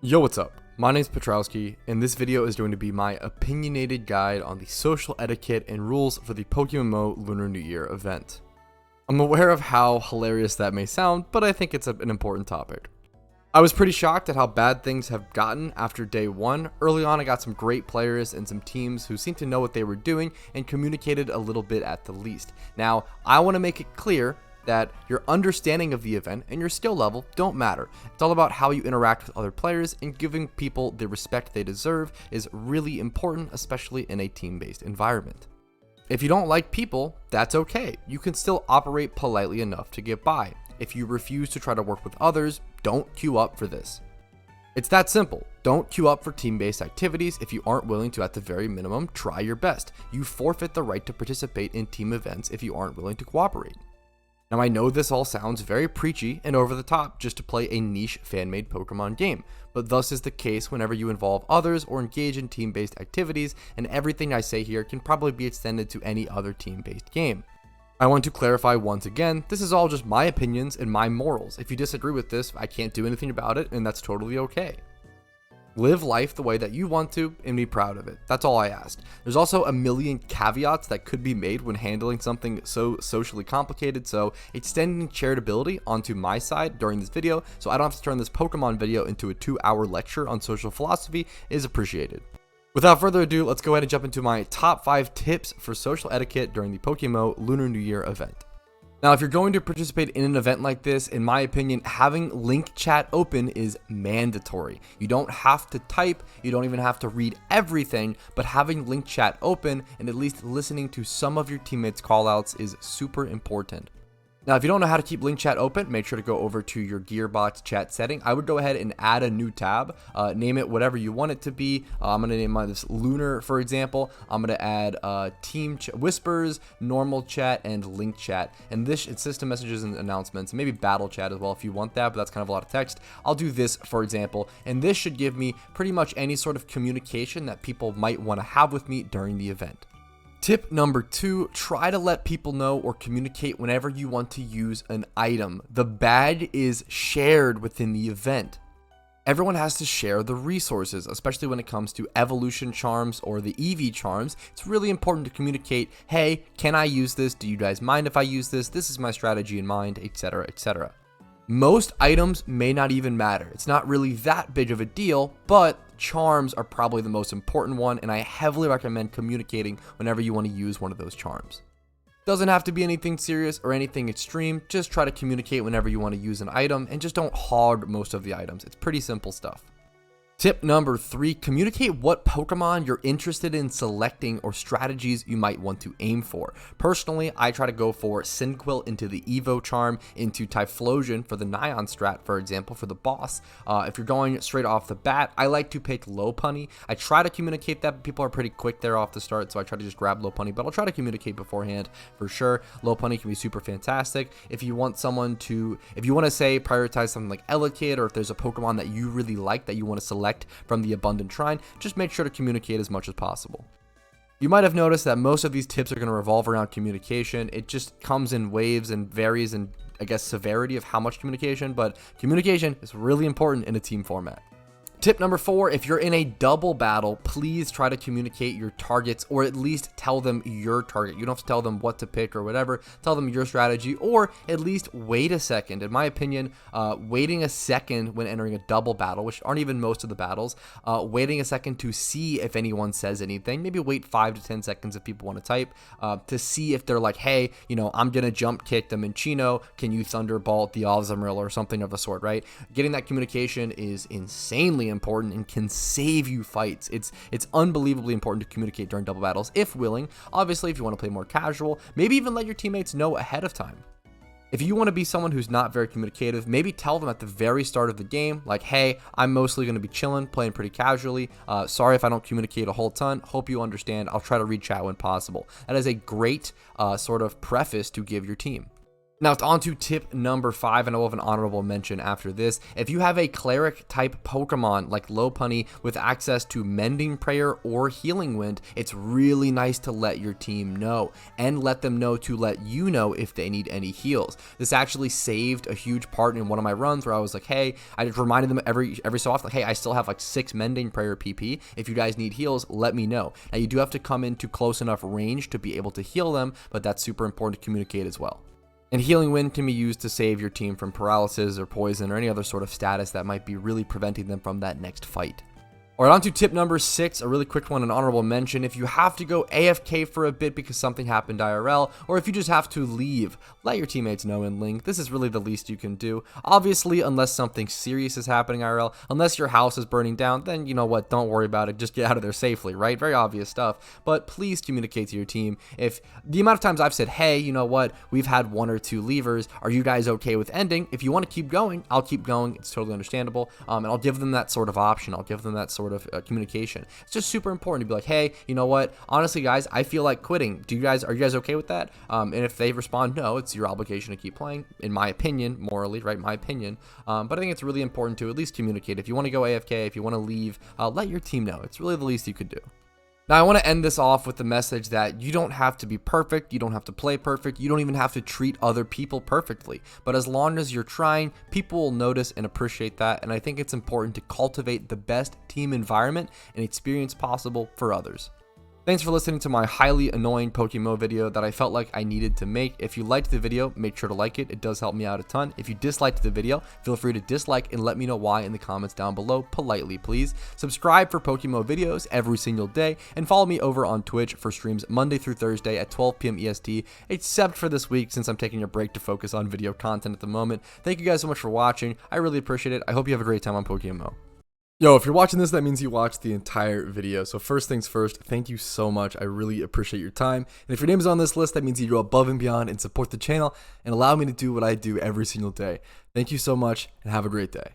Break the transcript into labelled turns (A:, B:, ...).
A: Yo, what's up? My name's Patrouski, and this video is going to be my opinionated guide on the social etiquette and rules for the PokeMMO Lunar New Year event. I'm aware of how hilarious that may sound, but I think it's an important topic. I was pretty shocked at how bad things have gotten after day one. Early on, I got some great players and some teams who seemed to know what they were doing and communicated a little bit at the least. Now, I want to make it clear that your understanding of the event and your skill level don't matter. It's all about how you interact with other players, and giving people the respect they deserve is really important, especially in a team-based environment. If you don't like people, that's okay. You can still operate politely enough to get by. If you refuse to try to work with others, don't queue up for this. It's that simple. Don't queue up for team-based activities if you aren't willing to, at the very minimum, try your best. You forfeit the right to participate in team events if you aren't willing to cooperate. Now, I know this all sounds very preachy and over the top just to play a niche fan-made Pokemon game, but thus is the case whenever you involve others or engage in team-based activities, and everything I say here can probably be extended to any other team-based game. I want to clarify once again, this is all just my opinions and my morals. If you disagree with this, I can't do anything about it, and that's totally okay. Live life the way that you want to and be proud of it. That's all I asked. There's also a million caveats that could be made when handling something so socially complicated, so extending charitability onto my side during this video so I don't have to turn this Pokemon video into a 2-hour lecture on social philosophy is appreciated. Without further ado, let's go ahead and jump into my top 5 tips for social etiquette during the PokeMMO Lunar New Year event. Now, if you're going to participate in an event like this, in my opinion, having link chat open is mandatory. You don't have to type, you don't even have to read everything, but having link chat open and at least listening to some of your teammates' callouts is super important. Now, if you don't know how to keep link chat open, make sure to go over to your Gearbox chat setting. I would go ahead and add a new tab, name it whatever you want it to be. I'm going to name this Lunar, for example. I'm going to add team whispers, normal chat, and link chat. And this system messages and announcements, maybe battle chat as well if you want that, but that's kind of a lot of text. I'll do this, for example, and this should give me pretty much any sort of communication that people might want to have with me during the event. Tip number 2, try to let people know or communicate whenever you want to use an item. The bag is shared within the event. Everyone has to share the resources, especially when it comes to evolution charms or the EV charms. It's really important to communicate, hey, can I use this? Do you guys mind if I use this? This is my strategy in mind, etc., etc. Most items may not even matter. It's not really that big of a deal, but charms are probably the most important one, and I heavily recommend communicating whenever you want to use one of those charms. Doesn't have to be anything serious or anything extreme, just try to communicate whenever you want to use an item, and just don't hog most of the items. It's pretty simple stuff. Tip number 3, communicate what Pokemon you're interested in selecting or strategies you might want to aim for. Personally, I try to go for Cyndaquil into the Evo charm, into Typhlosion for the Nyan strat, for example, for the boss. If you're going straight off the bat, I like to pick Lopunny. I try to communicate that, but people are pretty quick there off the start, so I try to just grab Lopunny, but I'll try to communicate beforehand for sure. Lopunny can be super fantastic. If you want to say prioritize something like Etiquette, or if there's a Pokemon that you really like that you want to select from the Abundant Shrine, just make sure to communicate as much as possible. You might have noticed that most of these tips are going to revolve around communication. It just comes in waves and varies in, I guess, severity of how much communication, but communication is really important in a team format. Tip number 4, if you're in a double battle, please try to communicate your targets, or at least tell them your target. You don't have to tell them what to pick or whatever. Tell them your strategy, or at least wait a second. In my opinion, waiting a second when entering a double battle, which aren't even most of the battles, waiting a second to see if anyone says anything. Maybe wait 5 to 10 seconds if people want to type, to see if they're like, hey, I'm going to jump kick the Minccino. Can you Thunderbolt the Azumarill or something of the sort, right? Getting that communication is insanely important and can save you fights. It's unbelievably important to communicate during double battles if willing. Obviously, if you want to play more casual, maybe even let your teammates know ahead of time. If you want to be someone who's not very communicative, maybe tell them at the very start of the game, like, hey, I'm mostly going to be chilling, playing pretty casually. Sorry if I don't communicate a whole ton. Hope you understand. I'll try to read chat when possible. That is a great sort of preface to give your team. Now it's on to tip number 5, and I will have an honorable mention after this. If you have a cleric type Pokemon like Lopunny with access to Mending Prayer or Healing Wind, it's really nice to let your team know and let them know to let you know if they need any heals. This actually saved a huge part in one of my runs where I was like, hey, I just reminded them every so often, like, hey, I still have like 6 Mending Prayer PP. If you guys need heals, let me know. Now you do have to come into close enough range to be able to heal them, but that's super important to communicate as well. And Healing Wind can be used to save your team from paralysis or poison or any other sort of status that might be really preventing them from that next fight. All right, on to tip number 6, a really quick one, an honorable mention. If you have to go AFK for a bit because something happened IRL, or if you just have to leave, let your teammates know in Link. This is really the least you can do. Obviously, unless something serious is happening IRL, unless your house is burning down, then you know what, don't worry about it. Just get out of there safely, right? Very obvious stuff. But please communicate to your team. If the amount of times I've said, hey, you know what, we've had 1 or 2 leavers. Are you guys okay with ending? If you want to keep going, I'll keep going. It's totally understandable. And I'll give them that sort of option. I'll give them that sort of communication. It's just super important to be like, hey, you know what, honestly guys, I feel like quitting. Are you guys okay with that? And if they respond no, it's your obligation to keep playing, in my opinion, morally, right? My opinion. But I think it's really important to at least communicate. If you want to go AFK, if you want to leave, let your team know. It's really the least you could do. Now, I want to end this off with the message that you don't have to be perfect, you don't have to play perfect, you don't even have to treat other people perfectly. But as long as you're trying, people will notice and appreciate that, and I think it's important to cultivate the best team environment and experience possible for others. Thanks for listening to my highly annoying PokeMMO video that I felt like I needed to make. If you liked the video, make sure to like it. It does help me out a ton. If you disliked the video, feel free to dislike and let me know why in the comments down below, politely please. Subscribe for PokeMMO videos every single day, and follow me over on Twitch for streams Monday through Thursday at 12 p.m. EST, except for this week since I'm taking a break to focus on video content at the moment. Thank you guys so much for watching. I really appreciate it. I hope you have a great time on PokeMMO. Yo, if you're watching this, that means you watched the entire video. So first things first, thank you so much. I really appreciate your time. And if your name is on this list, that means you go above and beyond and support the channel and allow me to do what I do every single day. Thank you so much and have a great day.